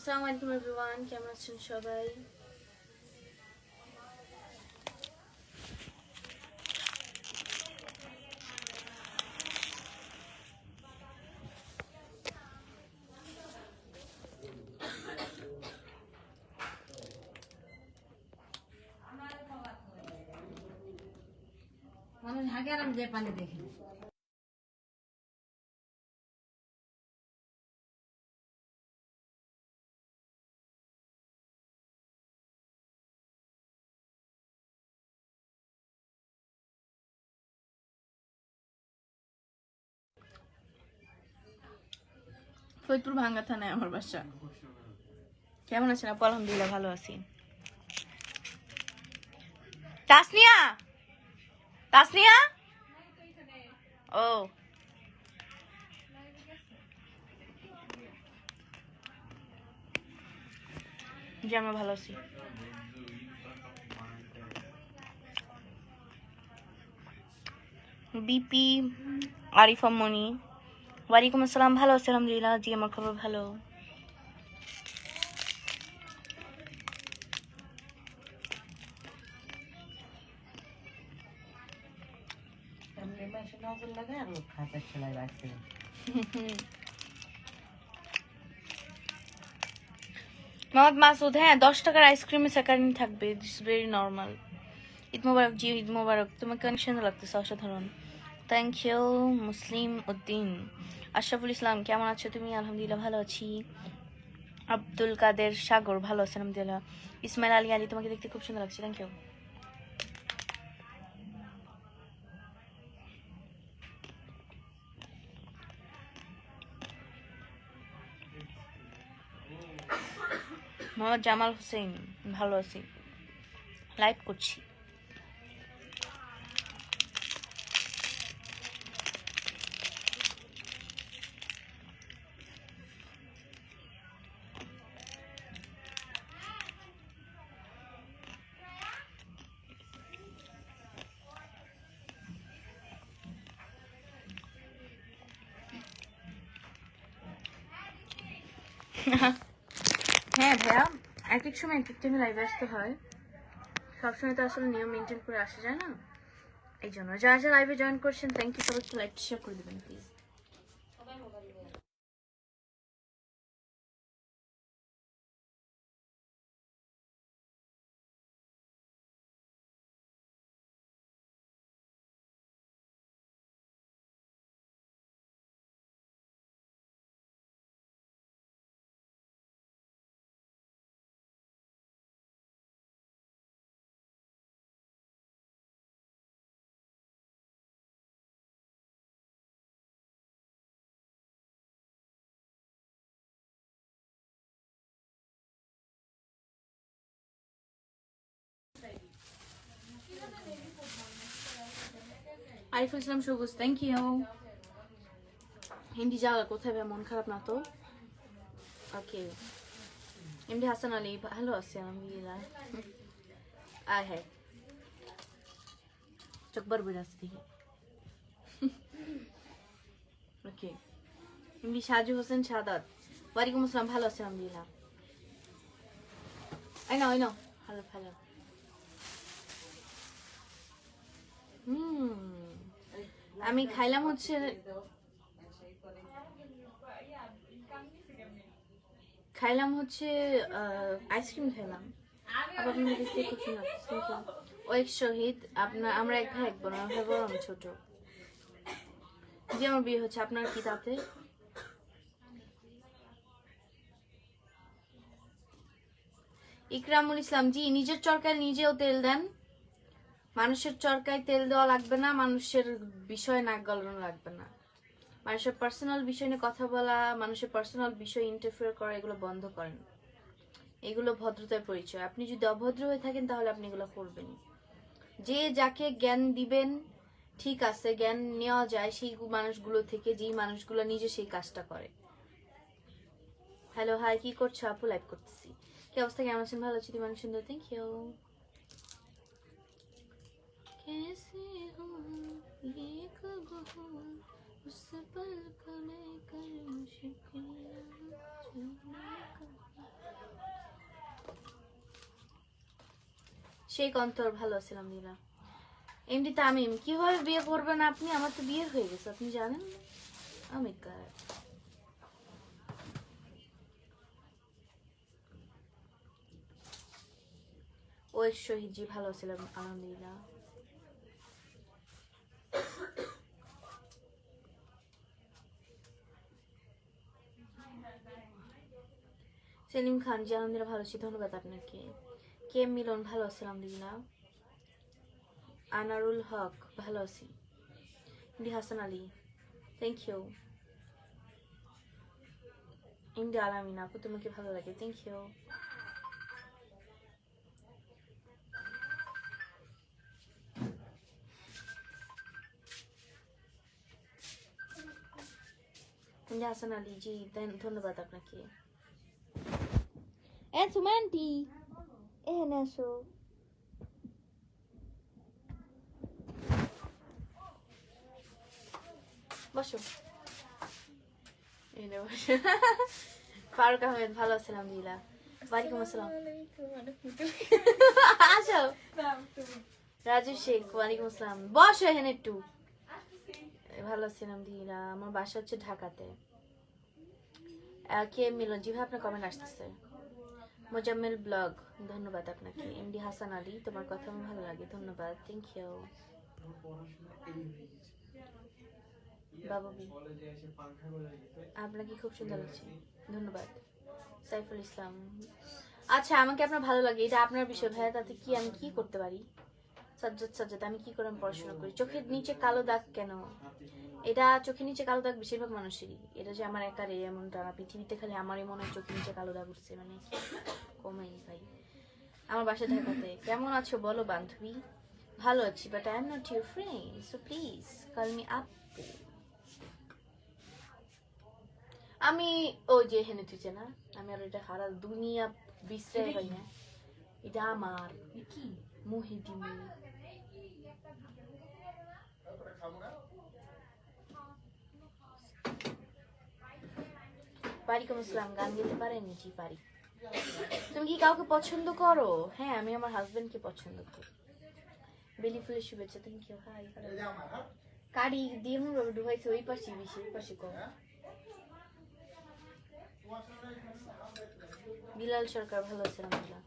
আসসালামু আলাইকুম এভরিওয়ান, কেমন আছেন সবাই? মানুষ আগে আর যে পানি দেখি ফরিদপুর ভাঙ্গা থানায় আমার বাসা। কেমন আছেন আপু? আলহামদুলিল্লাহ ভালো আছি। তাসনিয়া, তাসনিয়া, ও জি আমরা ভালো আছি। বিপি আরিফা মনি, ওয়ালাইকুম আসসালাম। ভালো আছি আলহামদুলিল্লাহ। জি আমার খবর ভালো। নজর লাগে আর খাঁচা খেলায় রাখছে মোহাম্মদ মাসুদ, হ্যাঁ 10 টাকার আইসক্রিমে স্যাকারিন থাকবে, দিস ভেরি নর্মাল। ঈদ মোবারক। জি ঈদ মোবারক। তোমাকে অনেক সুন্দর লাগতেছে, অসাধারণ। Thank you. মুসলিম উদ্দিন, আশরাফুল ইসলাম, কেমন আছো তুমি? আলহামদুলিল্লাহ ভালো আছি। আব্দুল কাদের সাগর, ভালো আছেন আলহামদুলিল্লাহ। ইসমাইল আলী আলী, তোমাকে দেখতে খুব সুন্দর লাগছে, থ্যাংক ইউ। মোহাম্মদ জামাল হোসেন, ভালো আছি, লাইভ করছি। হ্যাঁ ভাইয়া, এক এক সময় এক এক টাইমে লাইভে আসতে হয়, সবসময় তো আসলে নিয়ম মেনটেন করে আসা যায় না, এই জন্য। যারা যারা লাইভে জয়েন করছেন, থ্যাংক ইউ, সবাই একটু লাইভটা শেয়ার করে দেবেন প্লিজ। আরিফুল ইসলাম সবুজ, থ্যাংক ইউ। হিন্দি জায়গা কোথায় ভাই? মন খারাপ না তো? ওকে। এমডি হাসান আলী, ভালো আছি আলহামদুলিল্লাহ। আয় হ্যাঁ, চকবার বিরাজ থেকে। ওকে। এমডি সাজু হোসেন সাদাত, ওয়ালাইকুম আসসালাম, ভালো আছি আলহামদুলিল্লাহ। আই নাও ভালো ভালো। আমি খাইলাম হচ্ছে আইসক্রিম খাইলাম। আবার আপনাদের দেখতে খুব সুন্দর লাগছে। ওয়েক শহীদ, আপনার আমরা এক ভাই এক বোন, আমার ভাই বড় আমি ছোট। জি আমার বিয়ে হচ্ছে, আপনার কি তাতে? ইকরামুল ইসলাম, জি নিজের চরকায় নিজেও তেল দেন, মানুষের চরকায় তেল দেওয়া লাগবে না, মানুষের বিষয় নাক গলানো লাগবে না, মানুষের পার্সোনাল বিষয় নিয়ে কথা বলা, মানুষের পার্সোনাল বিষয় ইন্টারফেয়ার করা, এগুলো বন্ধ করেন। এগুলো ভদ্রতার পরিচয়। আপনি যদি অভদ্র হয়ে থাকেন তাহলে আপনি এগুলো করবেন। যে যাকে জ্ঞান দিবেন, ঠিক আছে, জ্ঞান নেওয়া যায় সেই মানুষগুলো থেকে, যেই মানুষগুলো নিজে সেই কাজটা করে। হ্যালো হাই, কি করছো আপু? লাইভ করতেছি। কি অবস্থা, কেমন আছেন? ভালো আছি, মানুষ সুন্দর, থ্যাংক ইউ। कैसे हो ये कब हो उस पल का मैं कर शुक्रिया। সেই কন্তর ভালো ছিলাম দিলা। এমনি তামিম কিভাবে বিয়ে করবেন আপনি? আমার তো বিয়ে হয়ে গেছে, আপনি জানেন? আমি ওই শহীদ জি ভালো ছিলাম আলহামদুলিল্লাহ। সেলিম খান জি আলহামদুলিল্লাহ ভালো আছি, ধন্যবাদ আপনাকে। কে মিলন ভালো আছি আলহামদুলিল্লাহ। আনারুল হক ভালো আছি। ইন্দি হাসান আলী থ্যাংক ইউ। ইন্দি আলামিন আপু তোমাকে ভালো লাগে, থ্যাংক ইউ। ইন্দি হাসান আলী জি ধন্যবাদ আপনাকে। সুমান্টি এখানে আসো। বসো, এই নে বসো। ফারুক আহমেদ ভালো আছি আলহামদুলিল্লাহ। ওয়ালাইকুম আসসালাম। আসো। রাজু শেখ ওয়ালাইকুম আসসালাম, বসো এখানে একটু। ভালো আছি আলহামদুলিল্লাহ। আমার বাসা হচ্ছে ঢাকাতে। কে মিলন জি ভাই আপনার কমেন্ট আসতেছে। মোজাম্মেল ব্লগ ধন্যবাদ আপনাকে। এমডি হাসান আলী তোমার কথা আমার ভালো লাগে, ধন্যবাদ, থ্যাংক ইউ। বাবুবি আপনাকে খুব সুন্দর লাগছে, ধন্যবাদ। সাইফুল ইসলাম আচ্ছা আমাকে আপনার ভালো লাগে এটা আপনার বিষয় ভাইয়া, তাতে কি আমি কি করতে পারি? সাজ্জাদ সাজ্জাদ আমি কি করে পড়াশোনা করি? চোখের নিচে কালো দাগ কেন? এটা চোখের নিচে কালো দাগ বেশিরভাগ মানুষেরই, এটা যে আমার একারে এমনটা না, পৃথিবীতে খালি আমারই মনে হয় চোখের নিচে কালো দাগ উঠছে, মানে কমেই ভাই। আমার বাসা ঢাকাতে। কেমন আছো বলো বান্ধবী? ভালো আছি, but I am not your friend, so please call me up. আমি ওই যে হেনে তুইছে না, আমি আর এটা সারা দুনিয়া বিশ্রাই পাই না। এটা আমার কি মুহিদিন। ওয়ালাইকুম আসসালাম, গান গেতে পারেন? জি পারি। তুমি কি কাউকে পছন্দ করো? হ্যাঁ আমি আমার হাজবেন্ডকে পছন্দ করি। বেলি ফুলের শুভেচ্ছা, থ্যাংক ইউ। হাই কারি দিয়ে মন ভাবে ঢুকাইছে ওই পাশে বেশি, ওই পাশে কম। বিলাল সরকার ভালো আছে আলহামদুলিল্লাহ।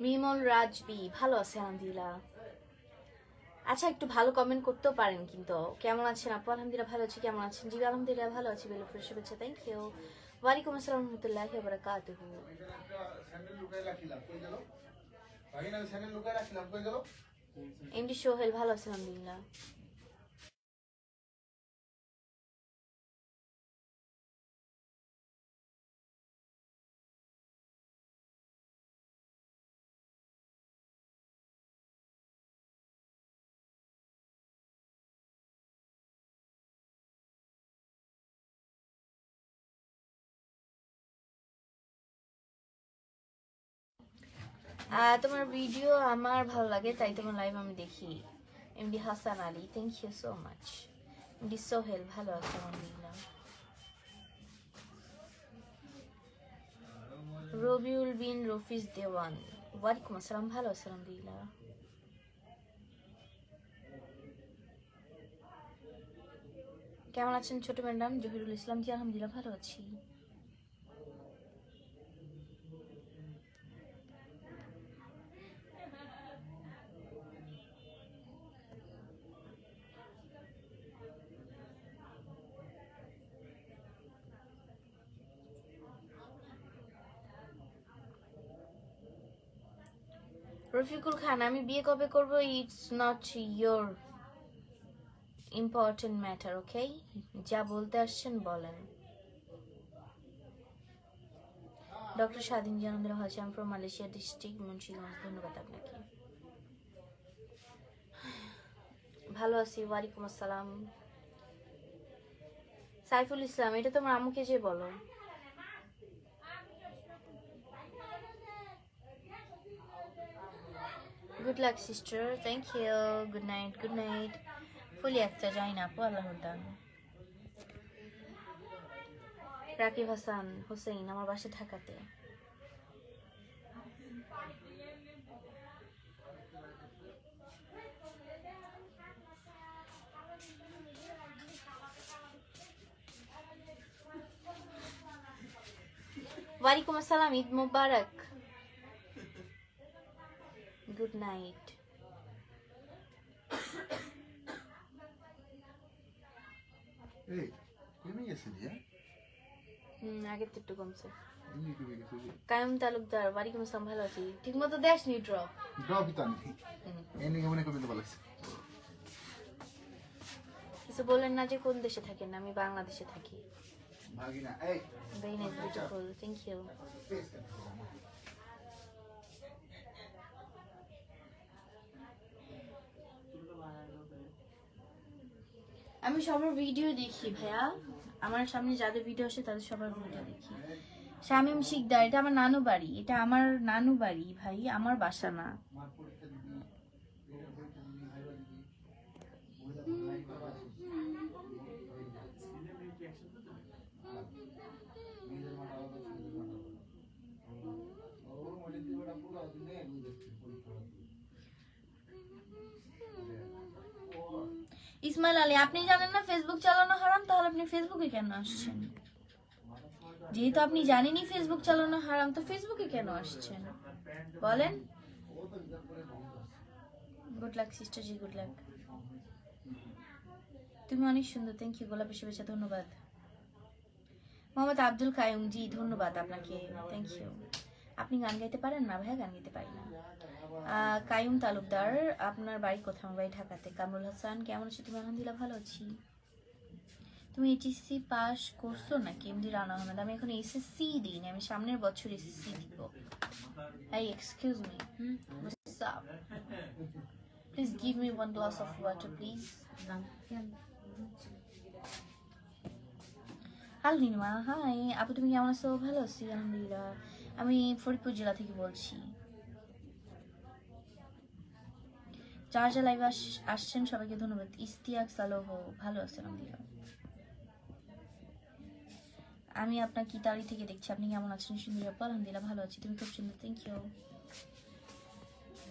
মিমল রাজবি ভালো আছে আলহামদুলিল্লাহ। আচ্ছা একটু ভালো কমেন্ট করতেও পারেন কিন্তু। কেমন আছেন আপু? আলহামদুলিল্লাহ ভালো আছি, কেমন আছেন? জি আলহামদুলিল্লাহ ভালো আছি। বেলি ফুলের শুভেচ্ছা, থ্যাংক ইউ। ওয়ালাইকুম আসসালাম রহমতুল্লাহি ওয়া বারাকাতুহু। এমডি সোহেল ভালো আছে আলহামদুলিল্লাহ। তোমার ভিডিও আমার ভালো লাগে তাই তোমার লাইভ আমি দেখি। MD Hasan Ali thank you so much. MD Sohel ভালো আছে আলহামদুলিল্লাহ। রবিউল বিন রফিজ দেওয়ান ওয়ালাইকুম আসসালাম, ভালো আছে আলহামদুলিল্লাহ। কেমন আছেন ছোট ম্যাডাম? জহিরুল ইসলাম জি আলহামদুলিল্লাহ ভালো আছি। রফিকুল খান আমি বিয়ে কবে করব? It's not your important matter, okay? যা বলতে আসছেন বলেন। ডক্টর স্বাধীন জি আলহামদুলিল্লাহ ভালো আছি। আমি ফ্রম মালয়েশিয়া ডিস্ট্রিক্ট মুন্সিগঞ্জ, ধন্যবাদ আপনাকে। ভালো আছি, ওয়ালাইকুম আসসালাম। সাইফুল ইসলাম এটা তোমার আম্মুকে যে বলো। Good luck, sister. Thank you. Good night. Good night. Fully একটা যাই না আপু, আল্লাহর দান। রাকিব হাসান হোসেন আমার বাসা ঢাকাতে। ওয়ালাইকুম আসসালাম, ঈদ মুবারক। Good night. এই কমে গেছে দিয়া আগের তো একটু কমছে। এমনি কমে গেছে যে কায়ুম তালুকদার ওয়ালাইকুম আসসালাম, ভালো আছি। ঠিক মতো দেশনি ড্রপ। ড্রপ তো আমি এমনি কেমন কমে তো ভালো আছে কিছু বলেন না যে কোন দেশে থাকেন? আমি বাংলাদেশে থাকি। ভাগিনা এই very nice, beautiful, thank you. আমি সবার ভিডিও দেখি ভাইয়া, আমার সামনে যাদের ভিডিও আসে তাদের সবার ভিডিও দেখি। শামীম শিকদার, এটা আমার নানু বাড়ি, এটা আমার নানু বাড়ি ভাই, আমার বাসা না। ইসমাইল আলী, আপনি জানেন না ফেসবুক চালানো হারাম, তাহলে আপনি ফেসবুকে কেন আসছেন? যেহেতু আপনি জানেনই ফেসবুক চালানো হারাম, তো ফেসবুকে কেন আসছেন বলেন? গুড লাক সিস্টার জি, গুড লাক। তুমি অনেক সুন্দর, থ্যাংক ইউ। গোলাপি শুভেচ্ছা, ধন্যবাদ। মোহাম্মদ আব্দুল কায়ুম জি, ধন্যবাদ আপনাকে, থ্যাংক ইউ। আপনি গান গাইতে পারেন না ভাইয়া? গান গাইতে পারি না। কায়ুম তালুকদার, আপনার বাড়ি কোথায়? আমার বাড়ি ঢাকাতে। কামরুল হাসান, কেমন আছো তুমি? আলহামদুলিল্লাহ ভালো আছি। তুমি এইচএসসি পাস করছো নাকি? এমডি রানা আহমেদ, আমি এখন এসএসসি দিইনি, আমি সামনের বছর এসএসসি দিব। এই excuse me, what's up? Please give me one glass of water please. Hello Nilima, hi আপু, তুমি কেমন আছো? ভালো আছি আলহামদুলিল্লাহ। আমি ফরিদপুর জেলা থেকে বলছি। যার যা লাইভে আসছেন সবাইকে ধন্যবাদ। ইস্তিয়াক সালোহ, ভালো আছেন আলহামদুলিল্লাহ। আমি আপনার কিতারি থেকে দেখছি, আপনি কেমন আছেন? সুন্দর আপু, আলহামদুলিল্লাহ ভালো আছি। তুমি খুব সুন্দর, thank you,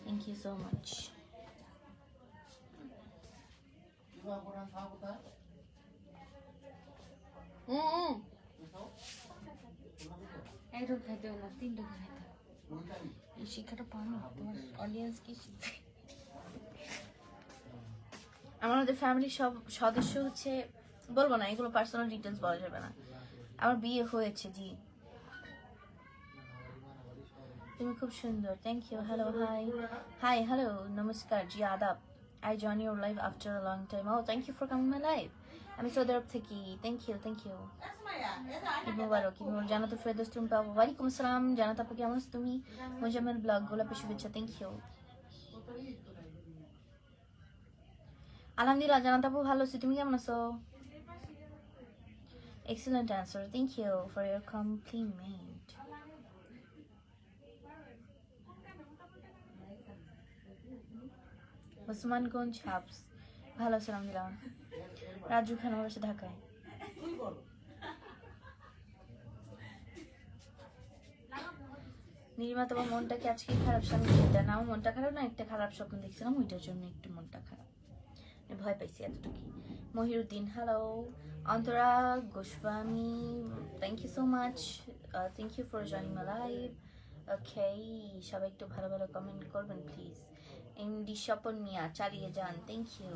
thank you so much. একটু খাইতে হবে না, তিনটে খাইতে হবে। এই শিক্ষাটা পানো তোমার অডিয়েন্স কি শিখবে? আমাদের ফ্যামিলির সব সদস্য হচ্ছে, বলবো না, এগুলো পার্সোনাল ডিটেলস বলা যাবে না। আমার বিয়ে হয়েছে জি। তুমি খুব সুন্দর, thank you. Hello, hi hi, hello, নমস্কার জি, আদাব। I join your live after a long time. Oh, thank you for coming my live. আমি সৌদি আরব থেকে, thank you, thank you. Eid মুবারক, ঈদ মুবারক। জানাত ফেরদৌস তুমি পাবো, ওয়ালাইকুম আসসালাম। জানাত আপু কেমন আছো তুমি? মোজাম্মেল ব্লগ, গোলাপি শুভেচ্ছা, থ্যাংক ইউ। আলহামদুলিল্লাহ জানাত আপু ভালো আছি, তুমি কেমন আছো? Excellent answer, thank you for your compliment. Osmanganj hubs, ভালো আছি আলহামদুলিল্লাহ। রাজু খান, আমার বাসা ঢাকায়। নীলিমা, তোমার মনটা কি আজকে খারাপ? স্বামী চিন্তা না, আমার মনটা খারাপ না, একটা খারাপ স্বপ্ন দেখছিলাম, ওইটার জন্য একটু মনটা খারাপ, ভয় পাইছি এতটুকু। Mohiruddin, hello. Antara Goswami, thank you so much, thank you for joining my live. Okay, সবাই একটু ভালো ভালো কমেন্ট করবেন প্লিজ। এমডি স্বপন মিয়া, চালিয়ে যান, থ্যাংক ইউ।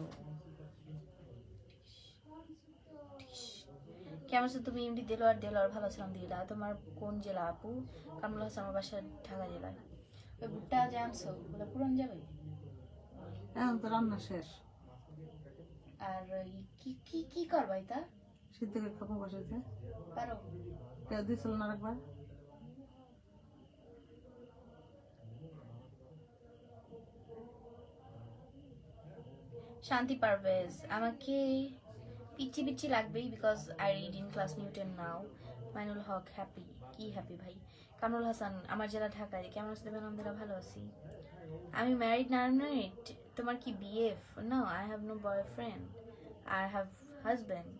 কেমন আছো তুমি? এমডি দেলোয়ার, দেলোয়ার ভালো আছো আলহামদুলিল্লাহ। তোমার কোন জেলা আপু? কামরুল হাসান, আমার বাসা ঢাকা জেলায়। ওই ভুট্টা যে আনছো ওগুলো পুরান যাবে? এখন তো রান্না শেষ, আর কি কি কি করবা এটা? সিদ্ধ করে খোকো বসেছে, পারো? কেউ দিছিল না একবার। শান্তি পারভেজ, আমাকে পিচ্ছি পিচ্ছি লাগবেই because I read in class nineteen now. Mainul Haque, happy, কি হ্যাপি ভাই। কামরুল হাসান, আমার জেলা ঢাকায়, কেমন আছো? আলহামদুলিল্লাহ ভালো আছি। আমি ম্যারিড না আনম্যারিড? তোমার কি BF? No, I have no boyfriend, I have husband,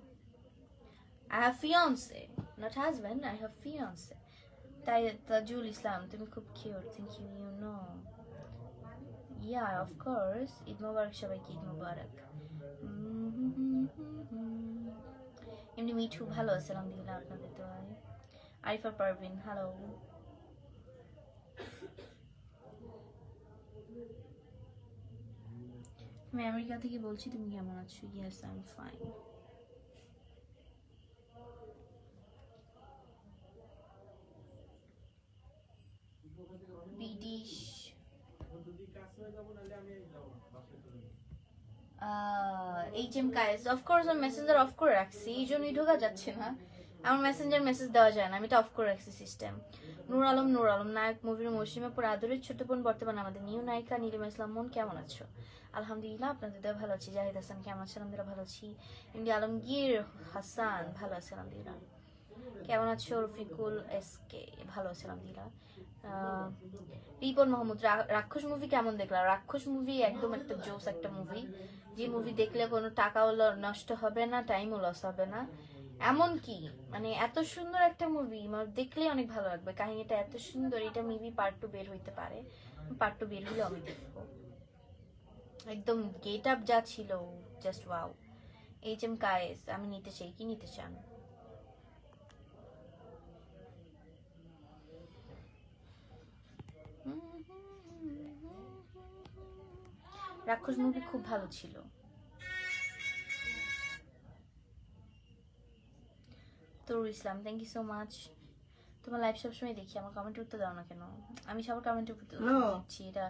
I have fiance, not husband, I have fiance. তাই তাজুল ইসলাম, তুমি খুব cute, thank you, you know. Yeah, of course. Eid মোবারক সবাইকে, ঈদ মোবারক। এমনি মিঠু ভালো আছে আলহামদুলিল্লাহ, আপনাদের দোয়ায়। আরিফা পারভিন, হ্যালো। আমি আমেরিকা থেকে বলছি, তুমি কেমন আছো? Yes, I am fine. বিডিশ এইচএম কায়েস, অফকোর্স আমি মেসেঞ্জার অফ করে রাখছি, এই জন্যই ঢোকা যাচ্ছে না। আমার মেসেঞ্জার মেসেজ দেওয়া যায় না, আমি এটা অফ করে রাখছি সিস্টেম। নূর আলম, নূর আলম, নায়ক মুভির মৌসুমে পর আদরের ছোট বোন, বর্তমানে আমাদের নিউ নায়িকা নীলিমা ইসলাম মন, কেমন আছো? আলহামদুলিল্লাহ, আপনাদের দেওয়া ভালো আছি। জাহিদ হাসান, কেমন আছেন? আলহামদুলিল্লাহ ভালো আছি। এমনি আলমগীর হাসান, ভালো আছে আলহামদুলিল্লাহ। কেমন আছো? রফিকুল এসকে, ভালো আছে আলহামদুলিল্লাহ। রিপন মাহমুদ, রাক্ষস মুভি কেমন দেখলাম? রাক্ষস মুভি একদম একটা জোস একটা মুভি, যে মুভি দেখলে কোনো টাকাও নষ্ট হবে না, টাইমও লস হবে না। এমন কি মানে এত সুন্দর একটা মুভি, মানে দেখলে অনেক ভালো লাগবে। কাহিনীটা এত সুন্দর, এটা মেবি পার্ট 2 বের হইতে পারে। পার্ট 2 বের হলে আমি দেখবো। একদম গেট আপ যা ছিল, জাস্ট ওয়াও। এইচএম কায়েস, আমি নিতে চাই, কি নিতে চান? রাক্ষস মুভি খুব ভালো ছিল। তরুর ইসলাম, থ্যাংক ইউ সো মাচ। তোমার লাইভ সবসময় দেখি, আমার কমেন্টে উত্তর দাও না কেন? আমি সবার কমেন্টে উত্তর দিচ্ছি, এটা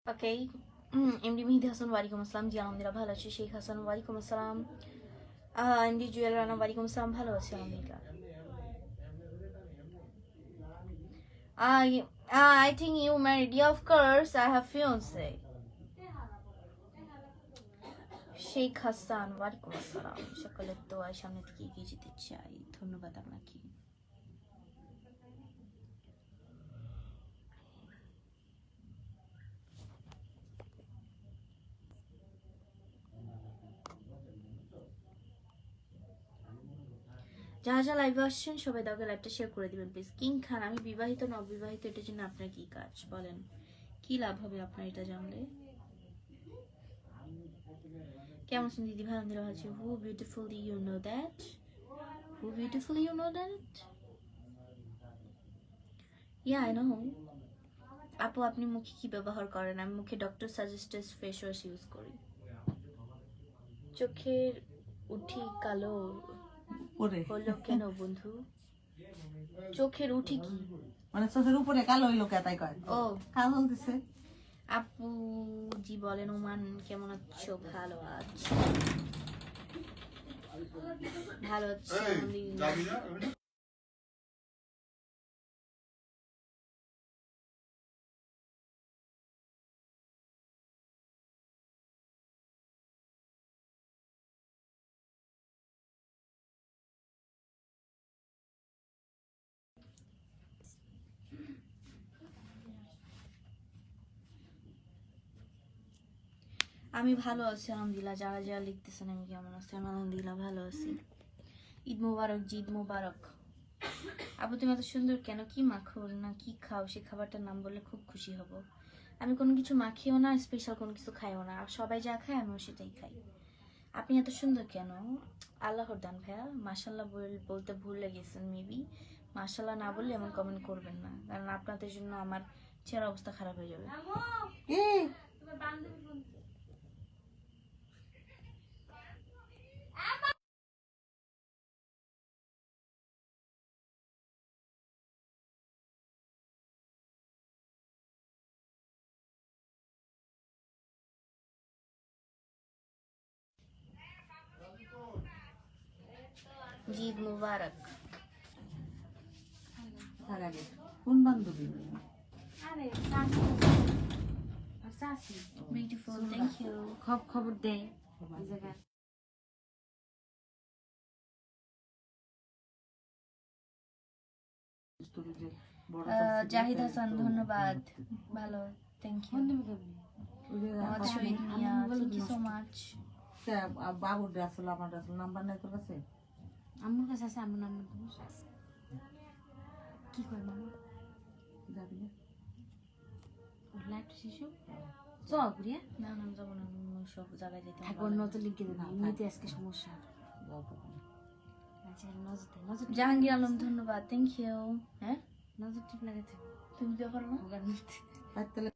ওকে। এমডি মেহেদি হাসান, ওয়ালাইকুম আসসালাম। জি আলহামদুলিল্লাহ ভালো আছি। শেখ হাসান, ওয়ালাইকুম আসসালাম। এমডি জুয়েল রানা, ওয়ালাইকুম আসসালাম, ভালো আছি আলহামদুলিল্লাহ। I think you married. Yeah, of course, I have fiance. Sheikh Hasan, ওয়ালাইকুম আসসালাম। সকলের দোয়ায় সামনে থেকে এগিয়ে যেতে চাই, ধন্যবাদ আপনাকে। যারা যারা লাইভে আসছেন সবাই দাওকে লাইভটা শেয়ার করে দিবেন প্লিজ। কিং খান, আমি বিবাহিত না অবিবাহিত, এটার জন্য আপনার কি কাজ বলেন? কি লাভ হবে আপনার এটা জানলে? কেমন আছেন দিদি? ভালো আলহামদুলিল্লাহ আছি। Who beautifully you know that? Who beautifully you know that? Yeah I know. আপু আপনি মুখে কি ব্যবহার করেন? আমি মুখে doctor suggested face wash use করি। চোখের উঠি কালো হলো কেন বন্ধু? চোখের উঠি কি মানে চোখের উপরে কালো হইলো কে তাই কয়? ও কাজল দিছে। আপু জি বলেন। ওমান কেমন আছো? ভালো আছি, ভালো আছি আলহামদুলিল্লাহ। আমি ভালো আছি আলহামদুলিল্লাহ। যারা যারা লিখতেছেন আমি কেমন আছি, আমি আলহামদুলিল্লাহ ভালো আছি। ঈদ মোবারক জি, ঈদ মোবারক। আপু তুমি এত সুন্দর কেন? কি মাখো না কি খাও? সেই খাবারটার নাম বললে খুব খুশি হব। আমি কোনো কিছু মাখিও না, স্পেশাল কোনো কিছু খাইও না, আর সবাই যা খায় আমিও সেটাই খাই। আপনি এত সুন্দর কেন? আল্লাহর দান ভাইয়া, মাশাল্লাহ বলতে ভুলে গেছেন মেবি। মাশাল্লাহ না বললে এমন কমেন্ট করবেন না, কারণ আপনাদের জন্য আমার চেহারা অবস্থা খারাপ হয়ে যাবে। কি ঈদ মুবারক। তার আগে কোন বান্ধবী? আরে চাচি বিউটিফুল, থ্যাংক ইউ। খবর দে এই জায়গায় তোর যে বড় জাহিদ হাসান ধন্যবাদ, ভালো, থ্যাংক ইউ। ওই যে Mohammad Shahid Mia, thank you so much. বাবুর ড্রেস হলো, আমার ড্রেস নাম্বার নাই তোর কাছে? আম্মুর কাছে আছে, আম্মুর নাম কি করে মামা যাবি না? লাইট শিশু চল ঘুরিয়ে না না আমি যাবো না, আমি সব জায়গায় যেতে হবে। থাকবো নজর লিখে দেবে, এমনিতে আজকে সমস্যা। যাও তখন। আচ্ছা নজর দে, নজর জাহাঙ্গীর আলম ধন্যবাদ, থ্যাংক ইউ। হ্যাঁ, নজর টিপ লাগাতে তুমি কি করো না? ওগার মধ্যে আর তাহলে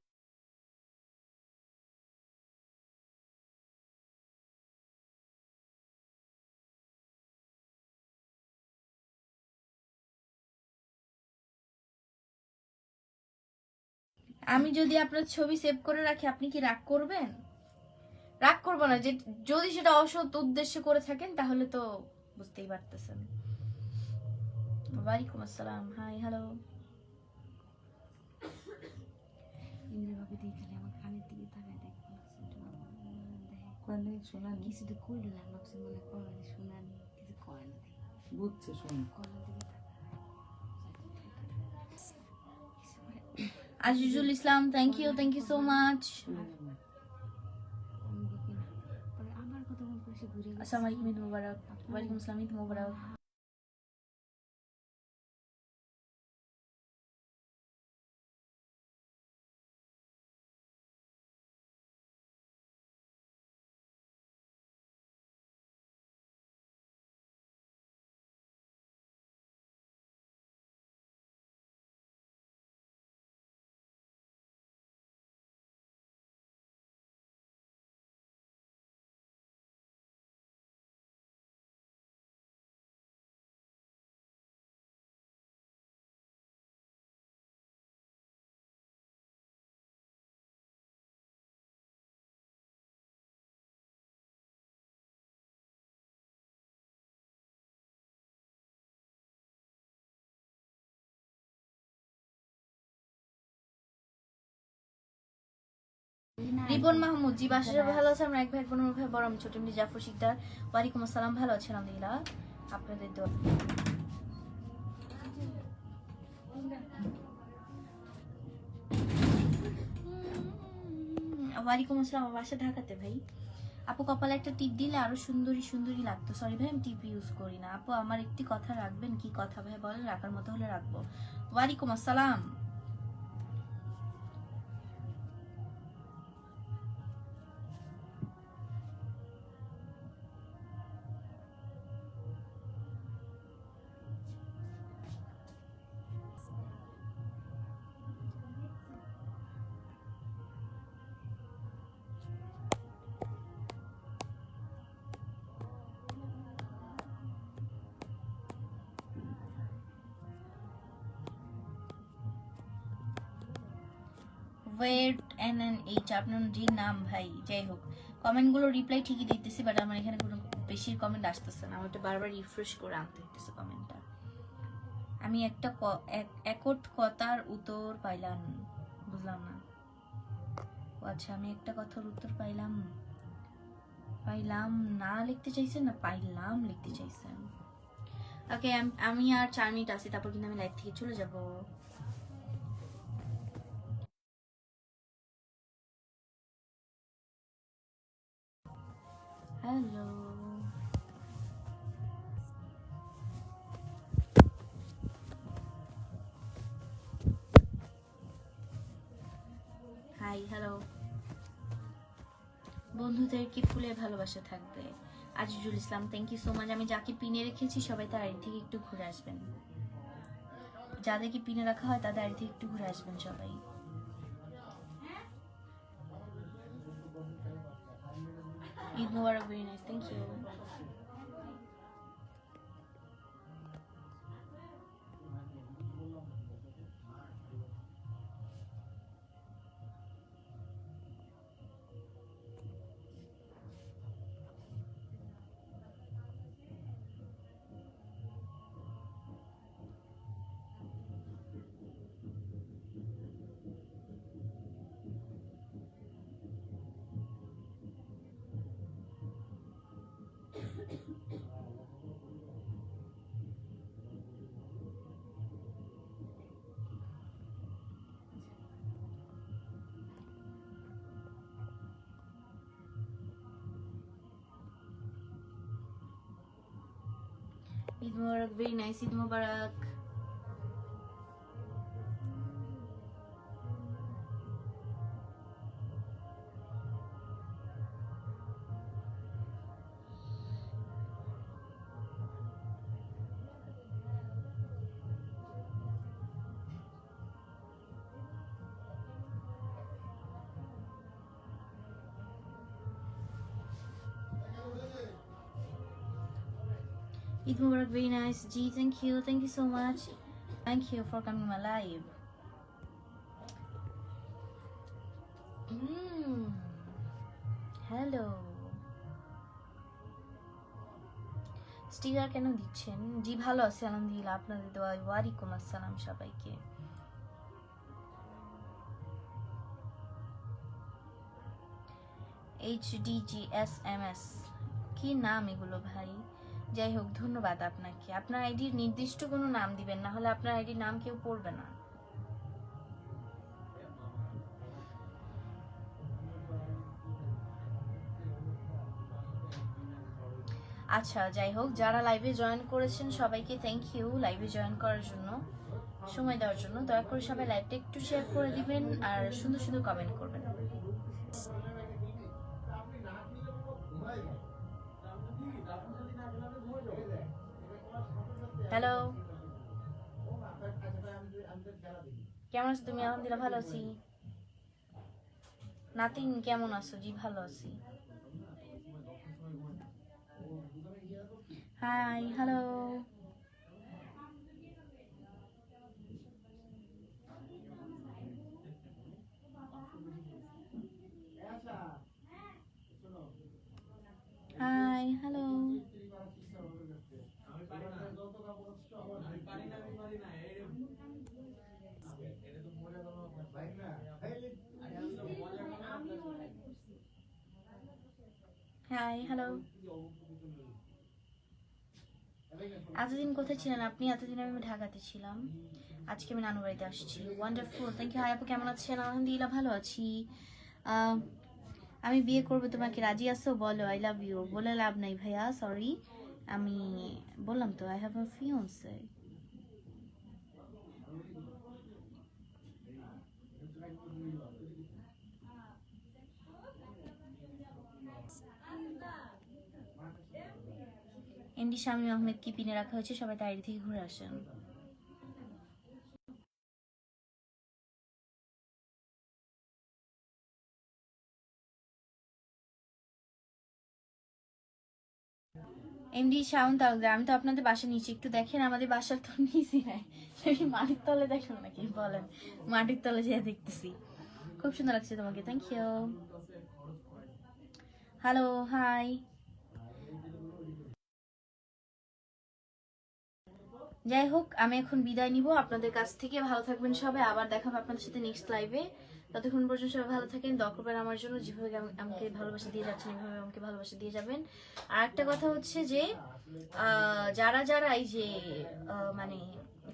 আমি যদি আপনার ছবি সেভ করে রাখি, আপনি কি রাগ করবেন? রাগ করবো না, যে যদি সেটা অসৎ উদ্দেশ্যে করে থাকেন তাহলে তো বুঝতেই পারতেছেন। ওয়ালাইকুম আসসালাম, হাই হ্যালো। ইন্দ্রভাবে দিয়ে খালি আমার কানের দিকে তাকায় দেখবো কোনে শোনানি কিছু তো কইলো না, ভাবছে মনে করে শোনানি কিছু করে না, বুঝছে শোন। কলার দিকে Azizul Islam, thank you so much. আমার কথা মনে করে সে ঘুরে আসসালামু আলাইকুম, ঈদ মুবারক। ওয়ালাইকুম আসসালাম, ঈদ মুবারক। রিপন মাহমুদ, জি বাসায় ভালো আছে, আমরা এক ভাই বোনের ভাই বড়, আমি ছোট এমনি জাফর শিকদার। ওয়ালাইকুম আসসালাম, ভালো আছি আলহামদুলিল্লাহ, আপনাদের দোয়া। ওয়ালাইকুম আসসালাম, আমার বাসা ঢাকাতে ভাই। আপু কপালে একটা টিপ দিলে আরো সুন্দরী সুন্দরী লাগতো। সরি ভাই, আমি টিপ ইউজ করি না। আপু আমার একটি কথা রাখবেন? কি কথা ভাই বলেন, রাখার মতো হলে রাখবো। ওয়ালাইকুম আসসালাম। ওয়েট NNH আপনার জি নাম ভাই। যাই হোক, কমেন্টগুলো রিপ্লাই ঠিকই দিতেছি, বাট আমার এখানে কোনো বেশি কমেন্ট আসতেছে না, আমার একটু বারবার রিফ্রেশ করে আনতে হইতেছে কমেন্টটা। আমি একটা একট কথার উত্তর পাইলাম, বুঝলাম না। ও আচ্ছা, আমি একটা কথার উত্তর পাইলাম না লিখতে চাইছেন, না পাইলাম লিখতে চাইছেন? ওকে, আমি আর 4 মিনিট আছি, তারপর কিন্তু আমি লাইভ থেকে চলে যাব। Hello, hi hello. বন্ধুদেরকে ফুলের ভালোবাসা থাকবে। Azizul Islam, thank you so much. আমি যাকে পিনে রেখেছি সবাই তার আইডি থেকে একটু ঘুরে আসবেন। যাদেরকে পিনে রাখা হয় তাদের আইডি থেকে একটু ঘুরে আসবেন সবাই। ঈদ মোবারক, very nice, thank you. Eid মোবারক, ভেরি নাইস, ঈদ মোবারক। Eid Mubarak, very nice. G, thank you so much. Thank you for coming my live. Hello. Sticker কেন দিচ্ছেন? জি ভালো আছি আলহামদুলিল্লাহ, আপনাদের দোয়ায়। ওয়ালাইকুম আসসালাম সবাইকে। HDGSMS কি নাম এগুলো ভাই? যাই হোক, ধন্যবাদ আপনাকে। আপনার আইডির নির্দিষ্ট কোনো নাম দিবেন, না হলে আপনার আইডির নাম কেউ পড়বে না। আচ্ছা, যাই হোক, যারা লাইভে জয়েন করেছেন সবাইকে থ্যাংক ইউ লাইভে জয়েন করার জন্য, সময় দেওয়ার জন্য। দয়া করে সবাই লাইভটা একটু শেয়ার করে দিবেন আর সুন্দর সুন্দর কমেন্ট করবেন। হ্যালো, কেমন আছো তুমি? আলহামদুলিল্লাহ ভালো আছি। নাতিন কেমন আছো? জি ভালো আছি। Hi, hello. Hi, hello. Hi, hello. এতদিন কোথায় ছিলেন আপনি? এতদিন আমি ঢাকাতে ছিলাম, আজকে আমি নানু বাড়িতে আসছি। Wonderful, thank you. হাই আপু, কেমন আছেন? আলহামদুলিল্লাহ ভালো আছি। আমি বিয়ে করবো, তোমাকে রাজি আছো? বলো আই লাভ ইউ। বলে লাভ নাই ভাইয়া, সরি। আমি বললাম তো I have a fiancée. MD Shamim Ahmed কি পিনে রাখা হয়েছে, সবাই তার থেকে ঘুরে আসেন। এমডি শাওন তালুকদার, আমি তো আপনাদের বাসার নিচে, একটু দেখেন। আমাদের বাসার তো নিচে নাই, মাটির তলে দেখেন নাকি বলেন? মাটির তলে যেয়ে দেখতেছি। খুব সুন্দর লাগছে তোমাকে, থ্যাংক ইউ। Hello, high. যাই হোক, আমি এখন বিদায় নিব আপনাদের কাছ থেকে। ভালো থাকবেন সবাই, আবার দেখা হবে আপনাদের সাথে নেক্সট লাইভে। ততক্ষণ পর্যন্ত সবাই ভালো থাকেন, দোয়া করবেন আমার জন্য। যেভাবে আমাকে ভালোবাসা দিয়ে যাচ্ছেন এভাবে আমাকে ভালোবাসা দিয়ে যাবেন। আর একটা কথা হচ্ছে যে যারা যারা এই যে মানে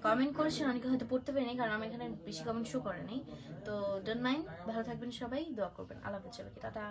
কমেন্ট করেছেন, অনেকে হয়তো পড়তে পারেনি কারণ আমার এখানে বেশি কমেন্ট শো করে নেই, তো ডোন্ট মাইন্ড। ভালো থাকবেন সবাই, দোয়া করবেন। আল্লাহ হাফেজ সবাইকে, টাটা।